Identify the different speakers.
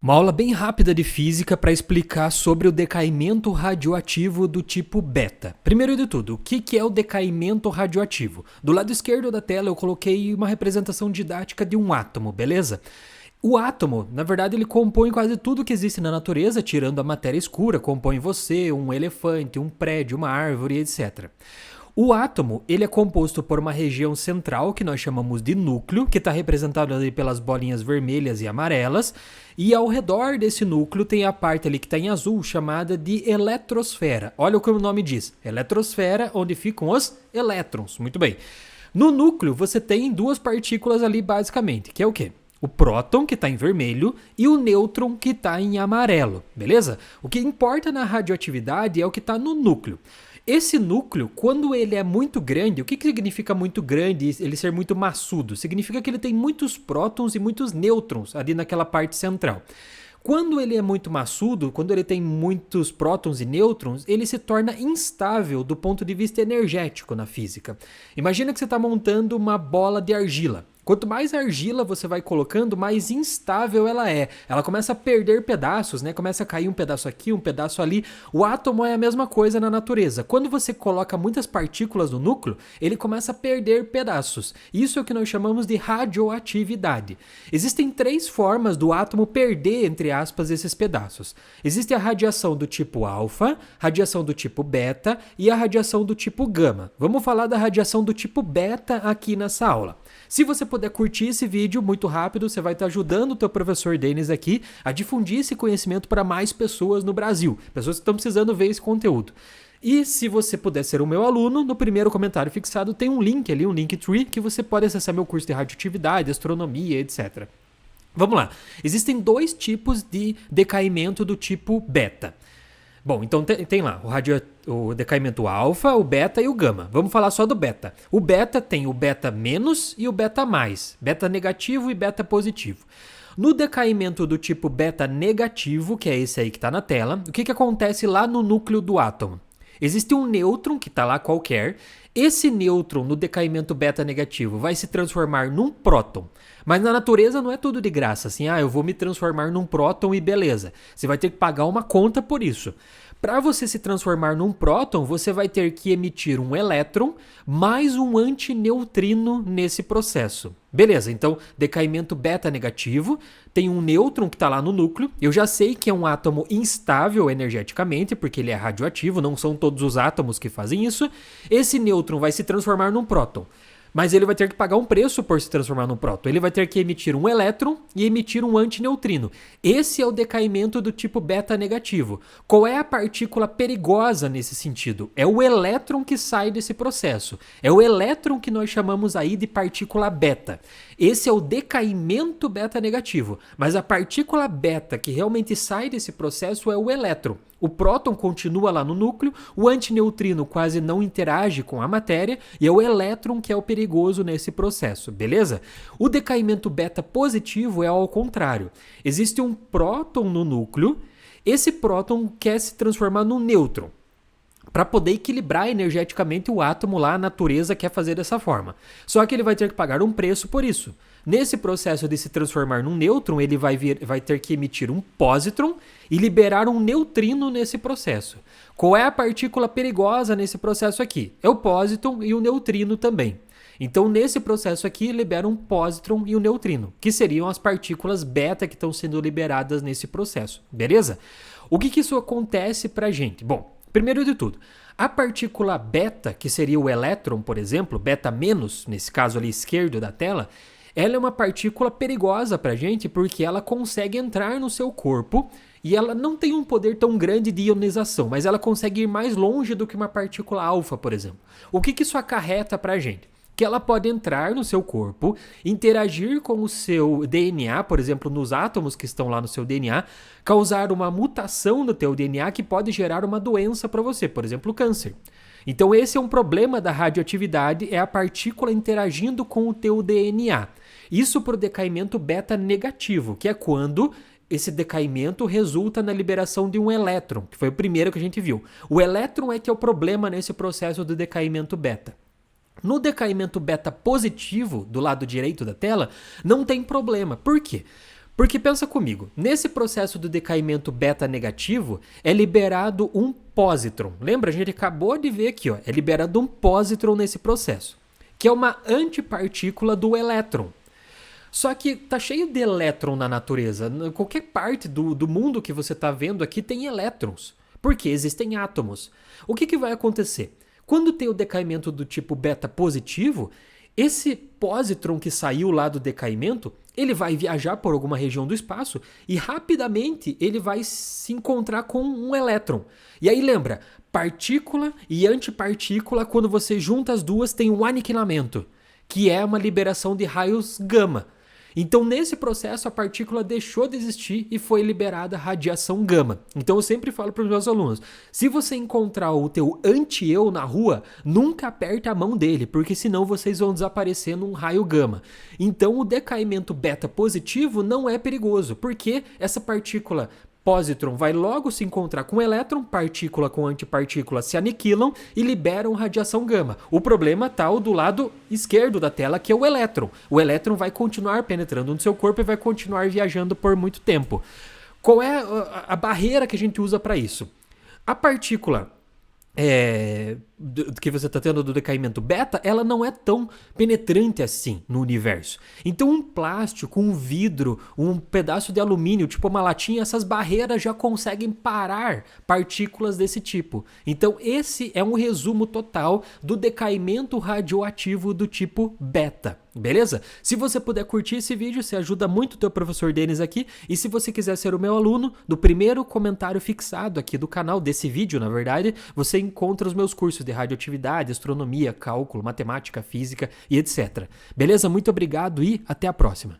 Speaker 1: Uma aula bem rápida de física para explicar sobre o decaimento radioativo do tipo beta. Primeiro de tudo, o que é o decaimento radioativo? Do lado esquerdo da tela eu coloquei uma representação didática de um átomo, beleza? O átomo, na verdade, ele compõe quase tudo que existe na natureza, tirando a matéria escura, compõe você, um elefante, um prédio, uma árvore, etc. O átomo, ele é composto por uma região central, que nós chamamos de núcleo, que está representado ali pelas bolinhas vermelhas e amarelas, e ao redor desse núcleo tem a parte ali que está em azul, chamada de eletrosfera. Olha o que o nome diz, eletrosfera, onde ficam os elétrons. Muito bem. No núcleo, você tem duas partículas ali, basicamente, que é o quê? O próton, que está em vermelho, e o nêutron, que está em amarelo, beleza? O que importa na radioatividade é o que está no núcleo. Esse núcleo, quando ele é muito grande, o que significa muito grande, ele ser muito maçudo? Significa que ele tem muitos prótons e muitos nêutrons ali naquela parte central. Quando ele é muito maçudo, quando ele tem muitos prótons e nêutrons, ele se torna instável do ponto de vista energético na física. Imagina que você está montando uma bola de argila. Quanto mais argila você vai colocando, mais instável ela é. Ela começa a perder pedaços, né? Começa a cair um pedaço aqui, um pedaço ali. O átomo é a mesma coisa na natureza. Quando você coloca muitas partículas no núcleo, ele começa a perder pedaços. Isso é o que nós chamamos de radioatividade. Existem três formas do átomo perder, entre aspas, esses pedaços. Existe a radiação do tipo alfa, radiação do tipo beta e a radiação do tipo gama. Vamos falar da radiação do tipo beta aqui nessa aula. Se você puder curtir esse vídeo muito rápido, você vai estar ajudando o teu professor Denis aqui a difundir esse conhecimento para mais pessoas no Brasil, pessoas que estão precisando ver esse conteúdo. E se você puder ser o meu aluno, no primeiro comentário fixado tem um link ali, um Linktree, que você pode acessar meu curso de radioatividade, astronomia, etc. Vamos lá. Existem dois tipos de decaimento do tipo beta. Bom, então tem lá o decaimento alfa, o beta e o gama. Vamos falar só do beta. O beta tem o beta menos e o beta mais. Beta negativo e beta positivo. No decaimento do tipo beta negativo, que é esse aí que está na tela, o que acontece lá no núcleo do átomo? Existe um nêutron que está lá qualquer. Esse nêutron, no decaimento beta negativo, vai se transformar num próton. Mas na natureza não é tudo de graça, assim, eu vou me transformar num próton e beleza. Você vai ter que pagar uma conta por isso. Para você se transformar num próton, você vai ter que emitir um elétron mais um antineutrino nesse processo. Beleza, então decaimento beta negativo, tem um nêutron que está lá no núcleo. Eu já sei que é um átomo instável energeticamente, porque ele é radioativo, não são todos os átomos que fazem isso. Esse nêutron vai se transformar num próton. Mas ele vai ter que pagar um preço por se transformar num próton. Ele vai ter que emitir um elétron e emitir um antineutrino. Esse é o decaimento do tipo beta negativo. Qual é a partícula perigosa nesse sentido? É o elétron que sai desse processo. É o elétron que nós chamamos aí de partícula beta. Esse é o decaimento beta negativo. Mas a partícula beta que realmente sai desse processo é o elétron. O próton continua lá no núcleo, o antineutrino quase não interage com a matéria e é o elétron que é o perigoso nesse processo, beleza? O decaimento beta positivo é ao contrário. Existe um próton no núcleo, esse próton quer se transformar num nêutron. Para poder equilibrar energeticamente o átomo lá, a natureza quer fazer dessa forma. Só que ele vai ter que pagar um preço por isso. Nesse processo de se transformar num nêutron, ele vai ter que emitir um pósitron e liberar um neutrino nesse processo. Qual é a partícula perigosa nesse processo aqui? É o pósitron e o neutrino também. Então, nesse processo aqui, libera um pósitron e um neutrino, que seriam as partículas beta que estão sendo liberadas nesse processo, beleza? O que isso acontece pra gente? Bom, primeiro de tudo, a partícula beta, que seria o elétron, por exemplo, beta menos, nesse caso ali esquerdo da tela, ela é uma partícula perigosa pra gente porque ela consegue entrar no seu corpo e ela não tem um poder tão grande de ionização, mas ela consegue ir mais longe do que uma partícula alfa, por exemplo. O que isso acarreta pra gente? Que ela pode entrar no seu corpo, interagir com o seu DNA, por exemplo, nos átomos que estão lá no seu DNA, causar uma mutação no teu DNA que pode gerar uma doença para você, por exemplo, câncer. Então esse é um problema da radioatividade, é a partícula interagindo com o teu DNA. Isso para o decaimento beta negativo, que é quando esse decaimento resulta na liberação de um elétron, que foi o primeiro que a gente viu. O elétron é que é o problema nesse processo do decaimento beta. No decaimento beta positivo, do lado direito da tela, não tem problema. Por quê? Porque pensa comigo, nesse processo do decaimento beta negativo é liberado um pósitron. Lembra? A gente acabou de ver aqui, ó, é liberado um pósitron nesse processo, que é uma antipartícula do elétron. Só que tá cheio de elétron na natureza. Qualquer parte do mundo que você tá vendo aqui tem elétrons, porque existem átomos. O que vai acontecer? Quando tem o decaimento do tipo beta positivo, esse pósitron que saiu lá do decaimento, ele vai viajar por alguma região do espaço e rapidamente ele vai se encontrar com um elétron. E aí lembra, partícula e antipartícula, quando você junta as duas tem um aniquilamento, que é uma liberação de raios gama. Então, nesse processo, a partícula deixou de existir e foi liberada radiação gama. Então, eu sempre falo para os meus alunos, se você encontrar o teu anti-eu na rua, nunca aperte a mão dele, porque senão vocês vão desaparecer num raio gama. Então, o decaimento beta positivo não é perigoso, porque essa partícula pósitron vai logo se encontrar com elétron, partícula com antipartícula se aniquilam e liberam radiação gama. O problema está do lado esquerdo da tela, que é o elétron. O elétron vai continuar penetrando no seu corpo e vai continuar viajando por muito tempo. Qual é a barreira que a gente usa para isso? A partícula que você está tendo do decaimento beta, ela não é tão penetrante assim no universo. Então um plástico, um vidro, um pedaço de alumínio, tipo uma latinha, essas barreiras já conseguem parar partículas desse tipo. Então esse é um resumo total do decaimento radioativo do tipo beta. Beleza? Se você puder curtir esse vídeo, você ajuda muito o teu professor Denis aqui. E se você quiser ser o meu aluno, do primeiro comentário fixado aqui do canal, desse vídeo, na verdade, você encontra os meus cursos de radioatividade, astronomia, cálculo, matemática, física e etc. Beleza? Muito obrigado e até a próxima.